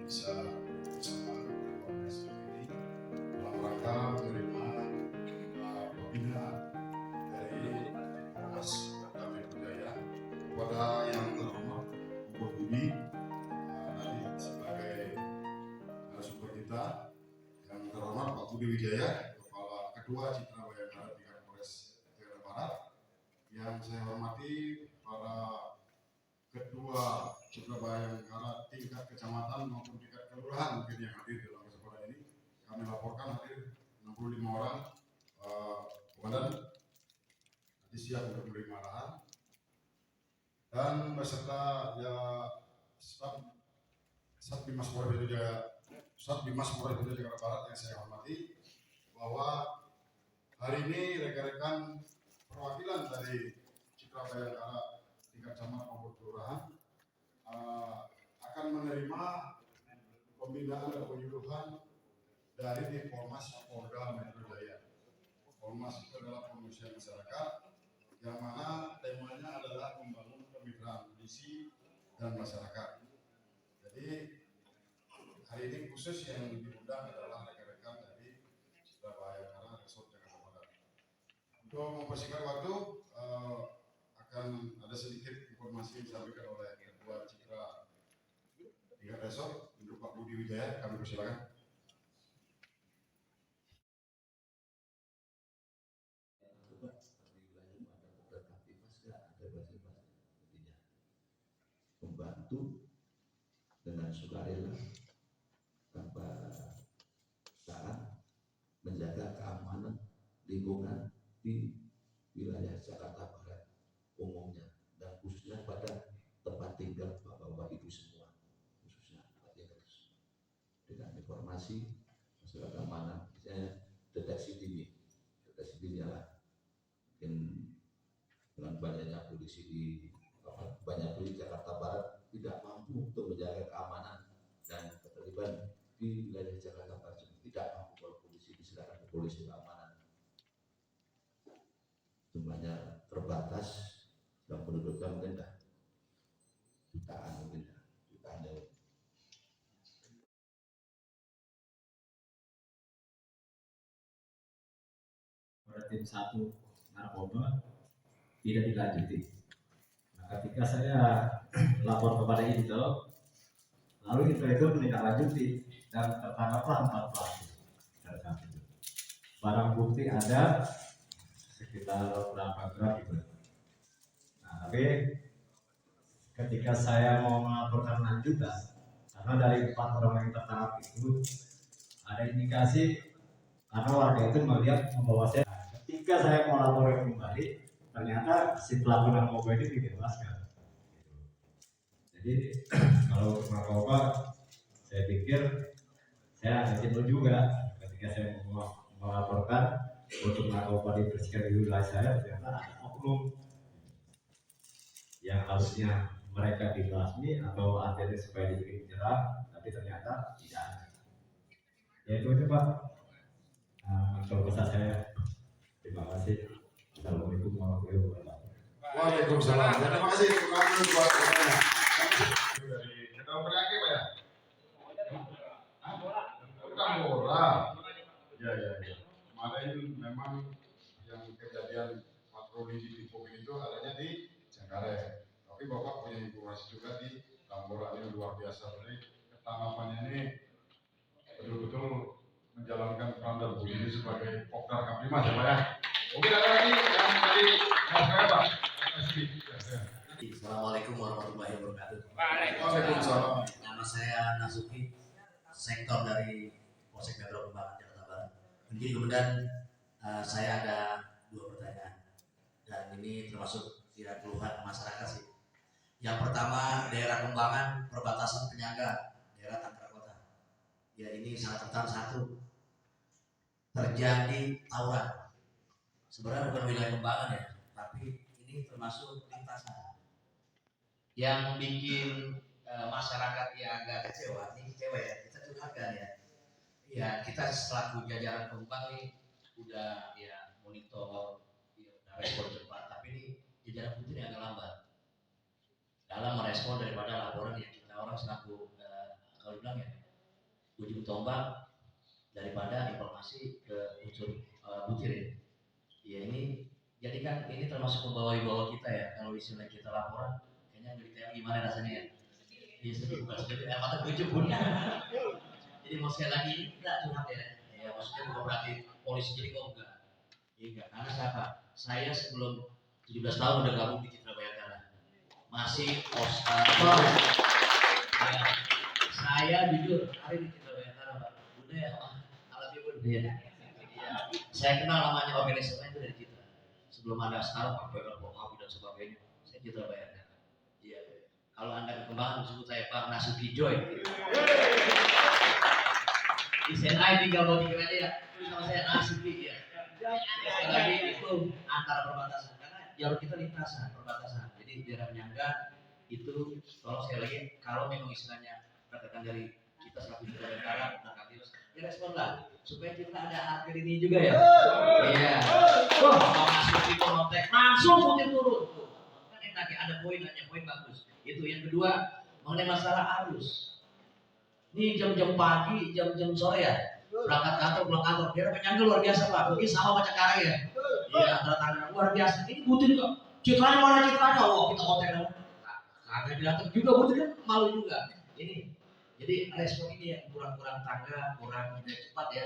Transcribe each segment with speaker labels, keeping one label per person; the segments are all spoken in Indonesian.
Speaker 1: bisa bersama Polres ini dalam rangka menerima pembinaan dari Polres Metro Jaya kepada yang terhormat Bu Budi tadi sebagai narasumber kita, yang terhormat Pak Budi Wijaya, Kepala Kedua Citra Bayangkara tingkat Polres Jakarta Barat, yang saya hormati para Ketua Citra Bayangkara tingkat kecamatan maupun tingkat kelurahan mungkin yang hadir dalam kesempatan ini. Kami laporkan hadir 65 orang. Komandan nanti siap untuk menerima arahan dan beserta ya Satbimas Polres Metro Jakarta Barat yang saya hormati, bahwa hari ini rekan-rekan perwakilan dari Citra Bayangkara tingkat camat maupun kelurahan akan menerima pembinaan dan penyuluhan dari tim Polmas Polda Metro Jaya. Polmas itu adalah pengungsian masyarakat, yang mana temanya adalah membangun kemitraan polisi dan masyarakat. Jadi hari ini khusus yang diundang adalah rekan-rekan dari Citra Bayangkara Resort Jakarta Barat. Untuk mempersingkat waktu, akan ada sedikit informasi yang disampaikan oleh Ketua Citra tingkat Resort untuk Pak Budi Wijaya. Kami persilakan.
Speaker 2: Membantu dengan sukarela tanpa syarat menjaga keamanan lingkungan di wilayah Jakarta Barat umumnya, dan khususnya pada tempat tinggal bapak-bapak ibu semua, khususnya tempat tinggal. Dengan informasi masalah keamanan, misalnya deteksi dini lah, mungkin dengan banyaknya polisi di Jakarta Barat tidak mampu untuk menjaga keamanan dan keterlibatan di wilayah Jakarta Barat, tidak mampu. Kalau polisi diserahkan ke polisi keamanan, jumlahnya terbatas dan penduduknya mungkin jutaan jauh.
Speaker 3: Pada tim 1 narkoba tidak dilanjuti. Nah, ketika saya lapor kepada Intel, lalu Intel itu menindaklanjuti dan tertangkaplah 4 pelaku pada saat itu. Barang bukti ada sekitar berapa gram gitu. Nah, tapi ketika saya mau melaporkan lanjutan, karena dari 4 orang yang tertangkap itu ada indikasi karena warga itu melihat membawa saya. Ketika saya mau laporan kembali, ternyata si pelaku narkoba ini dibebaskan. Jadi kalau untuk narkoba, saya pikir saya agak jenuh juga ketika saya mau melaporkan untuk narkoba dibersihkan di wilayah saya, ternyata ada oknum yang harusnya mereka dibasmi atau artinya supaya dibikin jerah, tapi ternyata tidak ada. Ya itu aja Pak. Kalau pesan saya, terima kasih. Assalamualaikum warahmatullahi wabarakatuh.
Speaker 1: Waalaikumsalam. Terima kasih buat dari kita berakhir Pak ya. Tambora. Ya. Kemarin memang yang kejadian patroli di Lipo itu adanya di Cengkareng. Tapi Bapak punya informasi juga di Tambora. Ini luar biasa. Jadi ketangkapannya ini betul-betul menjalankan peran dan ini sebagai Pokdar Kaprimas ya Pak ya. Mungkin ada lagi yang dari Mas Kaya Pak.
Speaker 4: Assalamualaikum warahmatullahi wabarakatuh.
Speaker 1: Waalaikumsalam.
Speaker 4: Nama saya Nasuki, sektor dari Polsek Metro Kembangan Jakarta Barat. Jadi kemudian saya ada 2 pertanyaan, dan ini termasuk tidak keluhan masyarakat sih. Yang pertama, daerah Kembangan perbatasan penyangga daerah Tangerang Kota. Ya, ini sangat rentan. 1, terjadi tawuran. Sebenarnya bukan wilayah Kembangan ya, tapi ini termasuk lintasan. Yang bikin masyarakat yang agak kecewa, ini kecewa ya, kita curhatkan ya. Ya, kita selaku jajaran Kembang nih udah ya monitor, ya, udah respon cepat, tapi ini jajaran putri agak lambat dalam merespon daripada laporan yang kita orang selaku kalau bilang ya ujung tombak daripada informasi ke unsur butir ya. Ya ini jadi kan ini termasuk membawa kita ya, kalau istilah kita laporan kayaknya beritanya gimana rasanya ya. Iya sedih bukan sedih, mata gue pun. Jadi mau sekali lagi enggak curhat ya. Ya maksudnya bukan berarti polisi jadi kok enggak. Iya enggak, karena siapa? Saya sebelum 17 tahun udah gabung di Citra Bayangkara. Masih ya, saya jujur hari di Citra Bayangkara Pak. Udah ya, alat ibu ya. Iya. Saya kenal namanya organisasi itu dari Citra. Sebelum ada sekarang Pak PL, Pak dan sebagainya. Saya Citra Bayangkara. Iya. Kalau Anda kekembangan sebut saya Pak Nasuki Joy. Di CNI 3 aja ya. Tulis sama saya Nasuki ya. Sekali lagi itu antara perbatasan karena jalur kita lintasan perbatasan. Jadi daerah penyangga itu tolong sekali lagi kalau memang istilahnya rekan dari kita selaku Citra Bayangkara ya respon lah supaya kita ada harga ini juga ya. Iya. Wah, Pak Nasuki kontek langsung putih turun. Kan enak ya, ada poin bagus. Itu yang kedua mengenai masalah arus. Ini jam-jam pagi, jam-jam sore ya. Berangkat kantor, pulang kantor. Daerah penyangga luar biasa Pak. Mungkin sama macam Karang ya. Iya, antara tangan luar biasa. Ini butuh juga. Citranya mana citranya? Wah, kita kontak dong. Kagak datang juga butuh kan malu juga. Ini. Jadi respon ini ya kurang tangga, kurang cepat ya.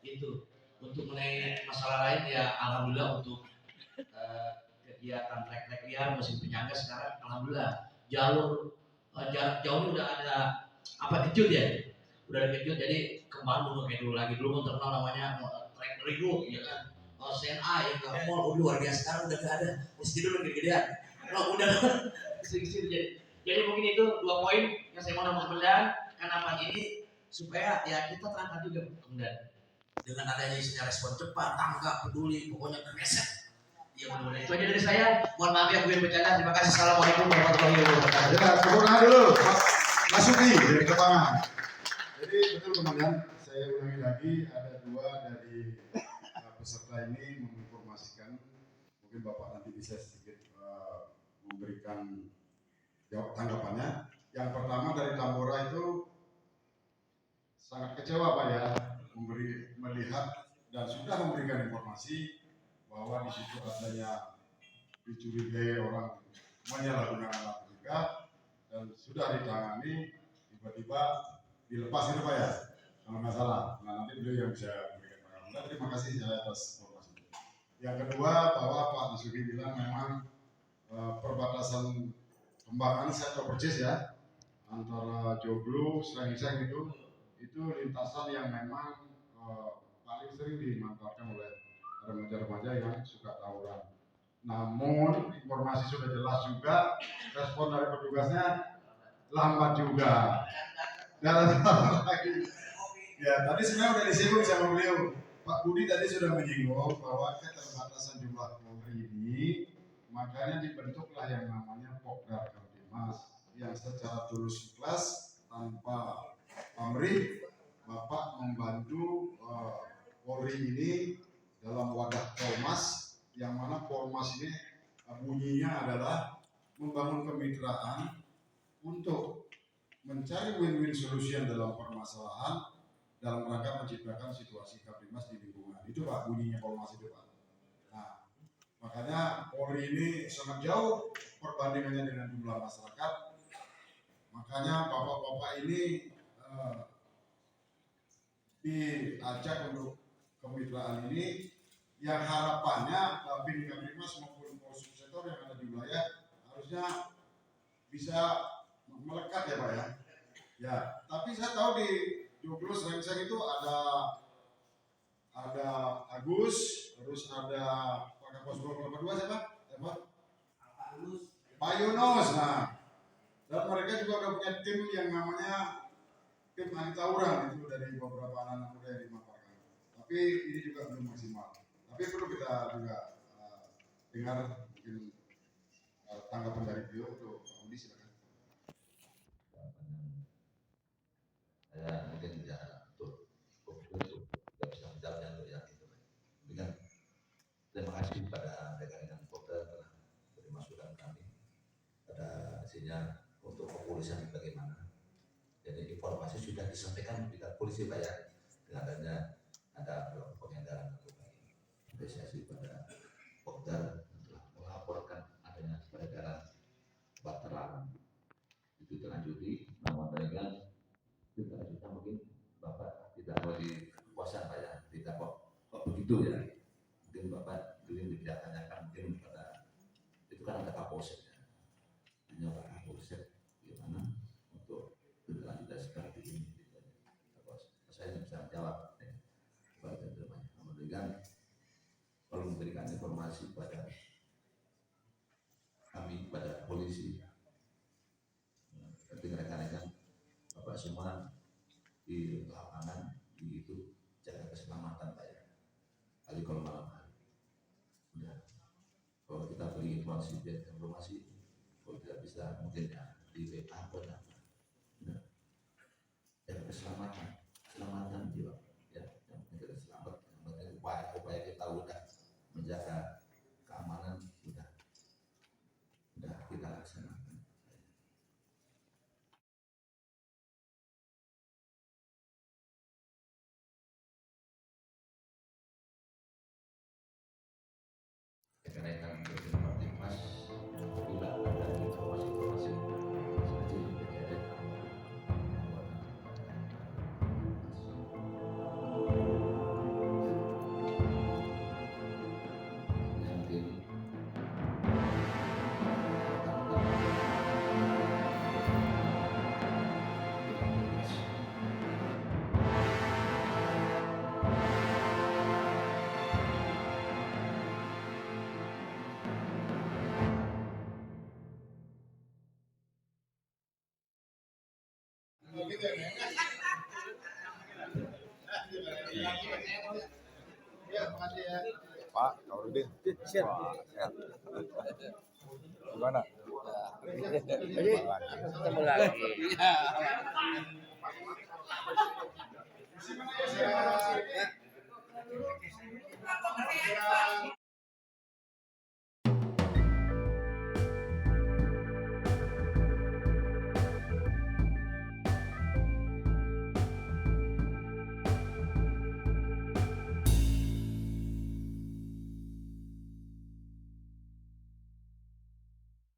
Speaker 4: Itu. Untuk mengenai masalah lain ya alhamdulillah untuk kegiatan trek-trek liar musim penyangga sekarang alhamdulillah jalur jarak jauh udah ada apa kejut ya udah ada kejut jadi kembali dulu kayak dulu lagi dulu terkenal namanya trek rigo ya kan CNA yang nggak mall luar biasa sekarang udah nggak ada mesti dulu gede-gedean udah kecil jadi mungkin itu 2 poin yang saya mau nambahkan kenapa ini supaya ya kita terangkat juga kemudian dengan adanya isinya respon cepat tanggap peduli pokoknya terkeset. Ya mudah-mudahan itu aja dari saya. Mohon maaf ya gue bercanda. Terima kasih. Assalamualaikum warahmatullahi wabarakatuh.
Speaker 1: Ya, tepuk tangan dulu. Masuki dari Kepangan. Jadi betul teman-teman, saya ulangi lagi ada 2 dari peserta ini menginformasikan. Mungkin Bapak nanti bisa sedikit memberikan jawab tanggapannya. Yang pertama dari Tambora itu sangat kecewa Pak ya, melihat dan sudah memberikan informasi bahwa di situ adanya dicurigai orang menyalahgunakan narkotika dan sudah ditangani tiba-tiba dilepas itu Pak ya kalau nggak salah. Nah nanti beliau yang bisa memberikan tanggapan. Terima kasih saya atas informasi. Yang kedua bahwa Pak Nasuki bilang memang perbatasan Kembangan saya tahu persis ya antara Joglo, Srengeng itu lintasan yang memang paling sering dimanfaatkan oleh remaja-remaja yang suka tawuran. Namun informasi sudah jelas juga, respon dari petugasnya lambat juga. Dan lagi, ya tadi sebenarnya udah disinggung sama beliau. Pak Budi tadi sudah menyinggung bahwa keterbatasan jumlah Polri ini, makanya dibentuklah yang namanya Pokdar Kamtibmas yang secara tulus ikhlas tanpa pamrih, Bapak membantu Polri ini dalam wadah Polmas, yang mana Polmas ini bunyinya adalah membangun kemitraan untuk mencari win-win solution dalam permasalahan dalam rangka menciptakan situasi Kamtibmas di lingkungan. Itu Pak bunyinya Polmas itu Pak. Nah, makanya Polri ini sangat jauh perbandingannya dengan jumlah masyarakat. Makanya bapak-bapak ini diajak untuk kemitraan ini yang harapannya Bin Kamtibmas maupun Polsek sektor yang ada di wilayah harusnya bisa melekat ya Pak ya. Ya, tapi saya tahu di Joglo Srengeng itu ada Agus, terus ada Pak Kapolres Kelapa II siapa? Pak Yunus. Nah, dan mereka juga udah punya tim yang namanya tim anti tawuran itu dari beberapa anak muda yang dimanfaatkan. Tapi ini juga belum maksimal. Tapi perlu kita juga dengar mungkin tanggapan dari beliau untuk Pak Budi silakan.
Speaker 2: Saya mungkin tidak bisa menjawabnya untuk yang itu. Dengan terima kasih pada rekan-rekan Polda telah beri masukan kami pada hasilnya untuk kepolisian bagaimana. Jadi informasi sudah disampaikan kepada polisi Pak ya, dengan adanya ada pengedaran narkoba ini. Apresiasi pada Kopdar telah melaporkan adanya peredaran obat terlarang. Itu terlanjuti, namun dengan kita mungkin Bapak tidak mau dikuasai Pak ya, tidak kok begitu ya. Mungkin Bapak ingin ditanyakan mungkin pada itu kan ada Kapolsek ya, hanya Pak Kapolsek gimana untuk berlanjut seperti ini. Saya bisa jawab ya, pada teman. Namun dengan kalau memberikan informasi pada kami, pada polisi, ketika rekan-rekan Bapak semua di lapangan itu jaga keselamatan Pak ya. Kali kalau malam hari, udah kalau kita beri informasi, kalau tidak bisa mungkin ya di WA atau apa, udah jaga keselamatan jiwa ya, yang penting kita selamat, yang penting upaya kita udah menjaga keamanan udah kita laksanakan. Rekan-rekan berterima kasih bila ada informasi seperti ini
Speaker 5: Pak, Kaurudin.
Speaker 6: Siap.
Speaker 5: Wah, sehat. Gimana?
Speaker 6: Jadi ketemu lagi.